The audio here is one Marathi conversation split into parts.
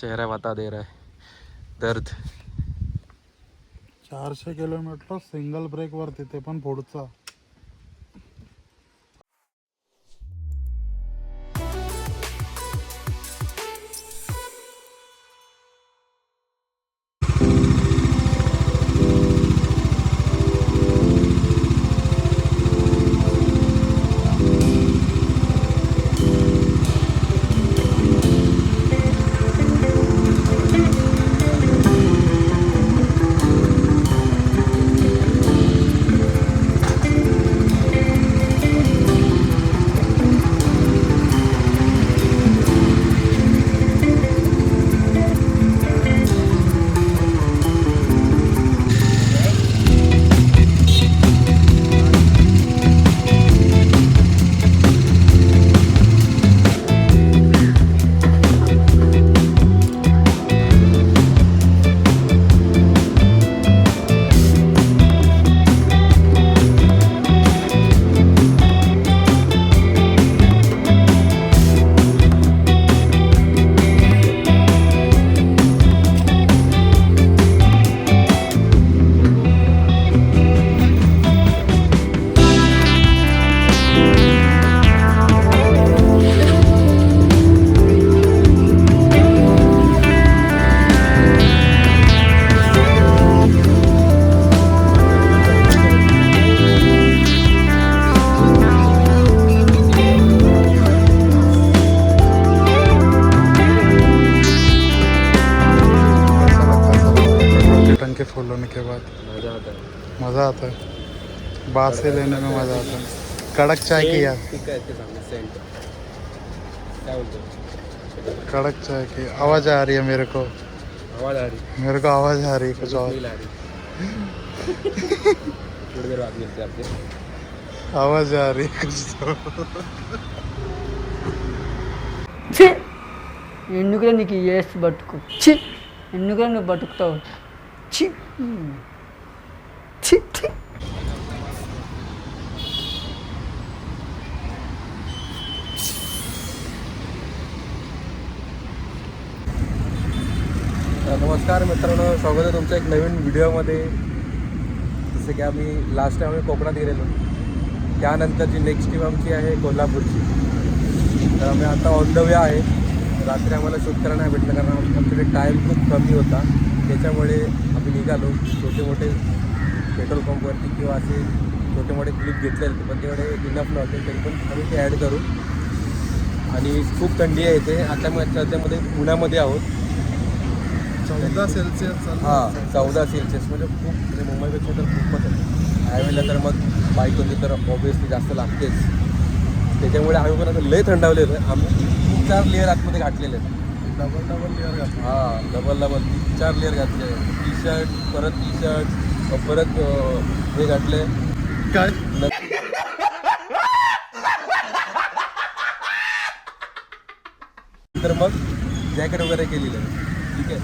चेहरा बता दे रहा है दर्द. 400 किलोमीटर सिंगल ब्रेक वरती, ते पण पुढचा. टंकी फुल होने के बाद मज़ा आता है. बासे लेने में मज़ा आता है. कड़क चाय की यार, कड़क चाय की आवाज़ आ रही है मेरे को. आवाज आ रही, मेरे को आवाज़ आ रही है कुछ और. थोड़ी देर बाद मिलते हैं आपसे. आवाज़ आ रही है कुछ और. ఎందుకురా నీకు ఏసి బతుకు చి ఎందుకురా నువ్వు బతుకుతావు చి చి చి. नमस्कार मित्रांनो, स्वागत आहे तुमचं एक नवीन व्हिडिओमध्ये. जसं की आम्ही लास्ट टाइम आम्ही कोकणात गेलेलो, त्यानंतरची नेक्स्ट टीम आमची आहे कोल्हापूरची. तर आम्ही आता ऑन द वे आहे. रात्री आम्हाला शूट करायला नाही भेटलं कारण आमच्याकडे टाईम खूप कमी होता. त्याच्यामुळे आम्ही निघालो. छोटे मोठे पेट्रोल पंपवरती किंवा असे छोटे मोठे क्लिप घेतले होते, पण तेवढे इनफ नव्हते. तरी पण आम्ही ते ॲड करू. आणि खूप थंडी आहे इथे. आता मग सध्यामध्ये पुण्यामध्ये आहोत. 14 सेल्सिअस. हां, 14 सेल्सिअस म्हणजे खूप, म्हणजे मुंबईपेक्षा तर खूपच आहे. ह्यावेळेला तर मग बाईक होती तर ऑब्वियसली जास्त लागतेच. त्याच्यामुळे आम्ही पण आता लय थंडावलेलो आहे. आम्ही 3-4 लेअर आतमध्ये घातलेले आहेत. डबल लेअर घातलं. हां, डबल 3-4 लेअर घातले. टी शर्ट, परत टी शर्ट, परत हे घातले काय तर मग जॅकेट वगैरे केलेलं आहे. ठीक आहे,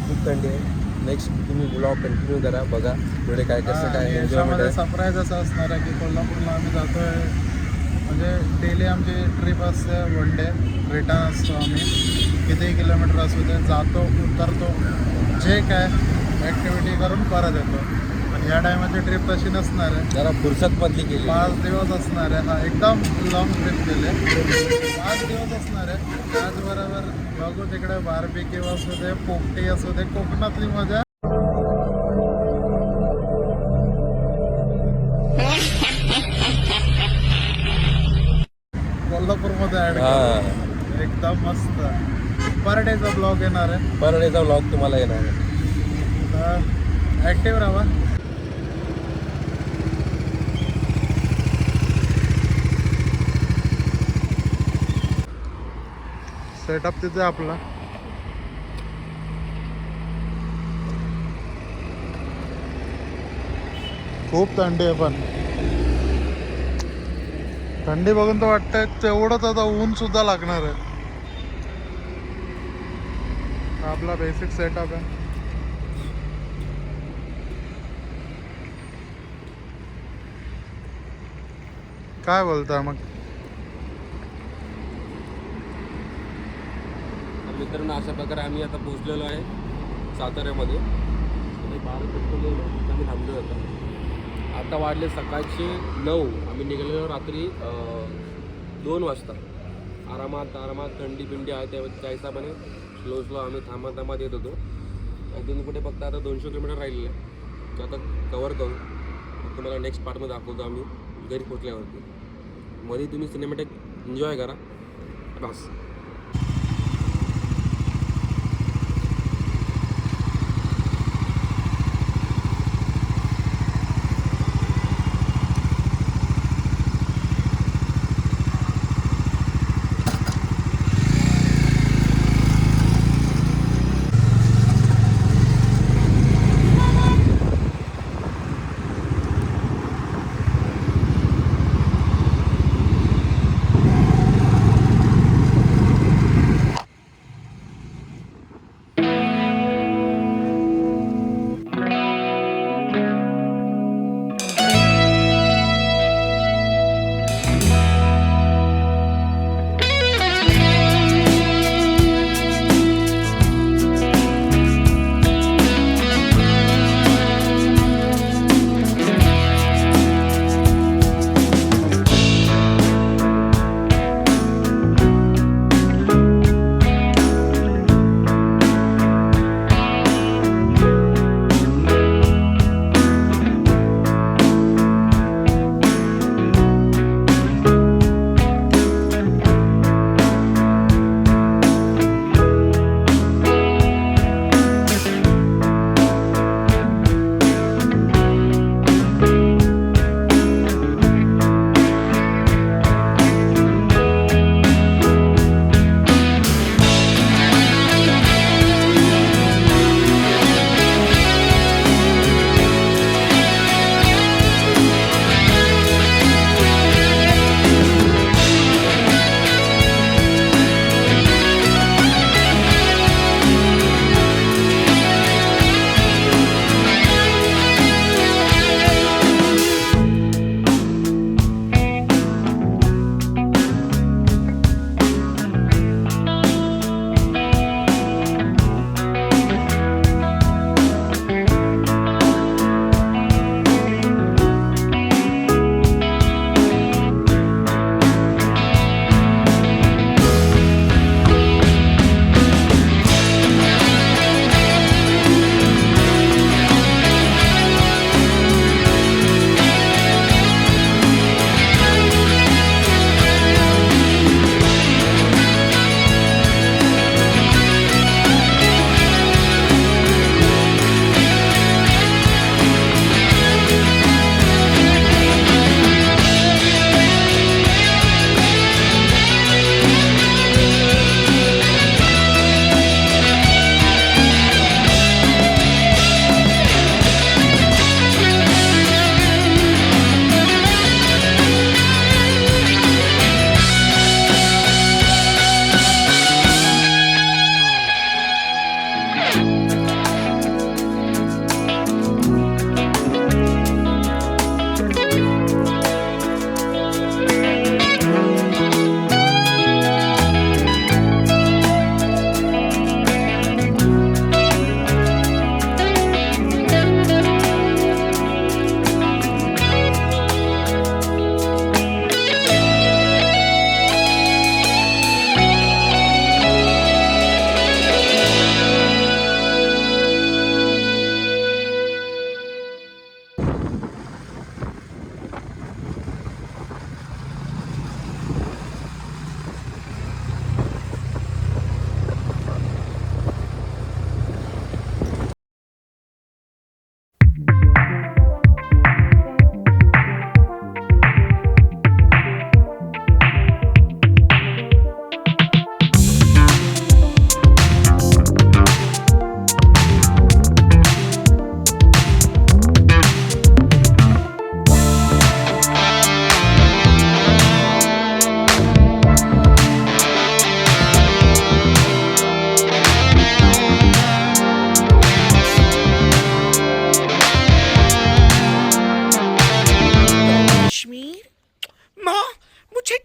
खूप थंडी आहे. नेक्स्ट तुम्ही ब्लॉग कंटिन्यू करा, बघा पुढे काय कसं काय एन्जॉयमेंट याच्यामध्ये आहे. सरप्राईज असं असणार आहे की कोल्हापूरला आम्ही जातोय. म्हणजे डेली आमची ट्रिप असते, वन डे रिटर्न असतो. आम्ही कितीही किलोमीटर असू दे जातो, उतरतो, जे काय ॲक्टिव्हिटी करून परत येतो. पण ह्या टायमाची ट्रिप तशी नसणार आहे. जरा फुरसतमधली केली. 5 दिवस असणार आहे. हा एकदम लॉंग ट्रिप केले. 5 दिवस असणार आहे. त्याचबरोबर बघू तिकडे बार्बेक्यू असू दे, पोपटी असू दे, कोकणातली मजा. कोल्हापूरमध्ये ॲड हां, एकदम मस्त पर डेचा ब्लॉग येणार आहे. पर डेचा व्लॉग तुम्हाला येणार आहे. तर ॲक्टिव्ह राहा. सेटअप तिथे आपला. खूप थंडी आहे, पण थंडी बघून तर वाटतंय तेवढंच आता ऊन सुद्धा लागणार आहे. आपला बेसिक सेटअप आहे. काय बोलताय मग? मित्रांनो अशा प्रकारे आम्ही आता पोहोचलेलो आहे साताऱ्यामध्ये. भारत पेट्रोल आम्ही थांबलो होतो. आता वाजले सकाळचे 9. आम्ही निघालेलो रात्री 2 वाजता. आरामात थंडी पिंडी आहे त्या हिशोबाने स्लो आम्ही थांबत येत होतो. अजून कुठे फक्त आता 200 किलोमीटर राहिलेलं आहे. तर आता कवर करू. मग तुम्हाला नेक्स्ट पार्टमध्ये दाखवतो आम्ही घरी पोहोचल्यावरती. मध्ये तुम्ही सिनेमॅटिक एन्जॉय करा बस.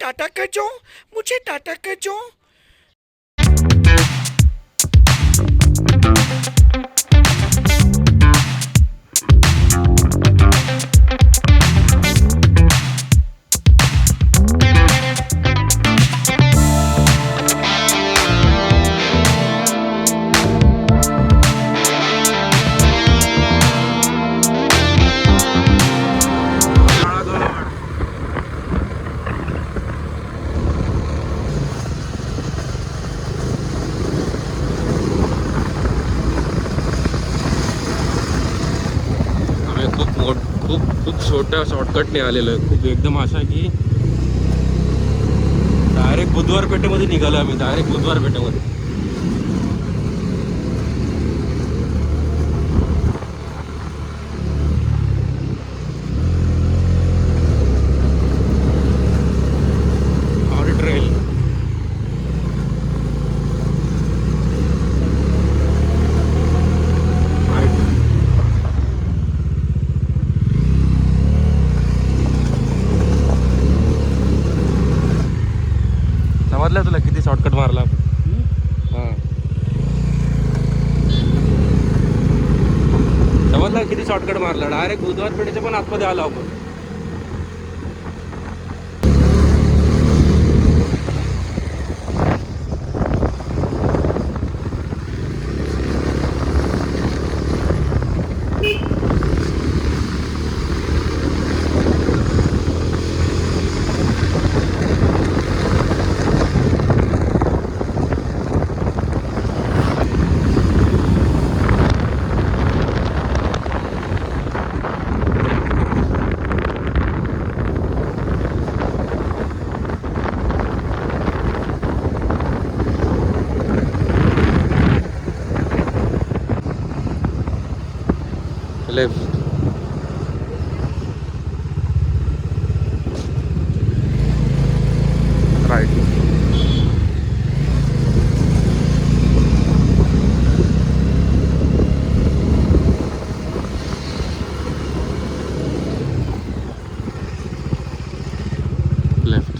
टाटा कर जो, मुझे टाटा कर जो। छोट्या शॉर्टकटने आलेलं खूप एकदम अशा की डायरेक्ट बुधवार पेठेमध्ये निघालो आम्ही डायरेक्ट बुधवार पेठेमध्ये. ऑडिट रेल समजलं तुला किती शॉर्टकट मारला आपण. हां समजलं किती शॉर्टकट मारला डायरेक्ट बुधवार पेठेच्या पण आतमध्ये आलो आपण. लेफ्ट राईट लेफ्ट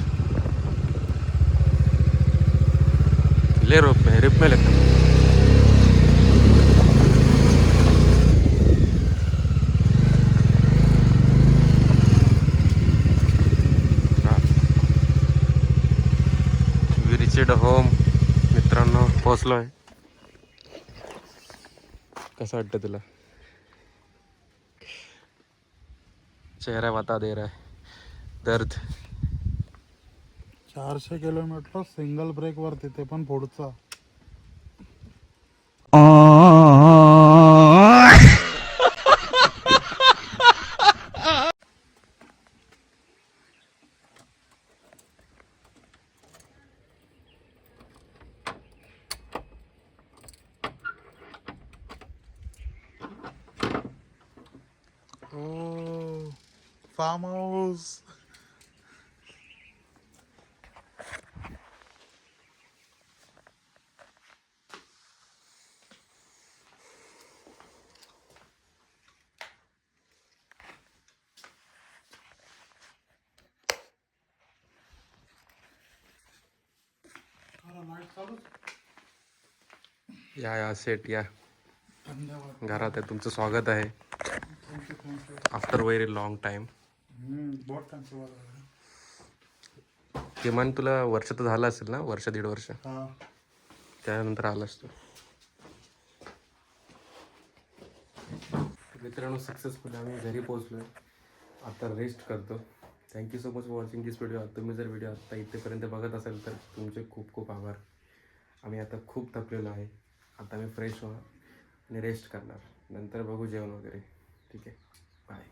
ले रिप में लगता है. विरिचेड होम मित्रांनो पोहोचलो आहे. कसं वाटतं तुला? चेहरा बता दे रहा है दर्द. 400 किलोमीटर सिंगल ब्रेक वरती ते पण पुढचा. Form house. या सेट या घरात आहे. तुमचं स्वागत आहे आफ्टर व्हेरी लॉंग टाइम. बहुत टाइम से किमान तुला वर्ष तर झालं असेल ना, वर्ष दीड वर्ष हाँ. त्यानंतर आलास तू. मित्रांनो सक्सेसफुली आम्ही घरी पोहोचलो आहे. आता रेस्ट करतो. Thank you so much for watching this video. तुम्ही जर व्हिडिओ आत्ता इथेपर्यंत बघत असाल तर तुमचे खूप खूप आभार. आम्ही आता खूप थकलेलो आहे. आता मी फ्रेश होणार आणि रेस्ट करणार. नंतर बघू जेवण वगैरे. ठीक आहे बाय.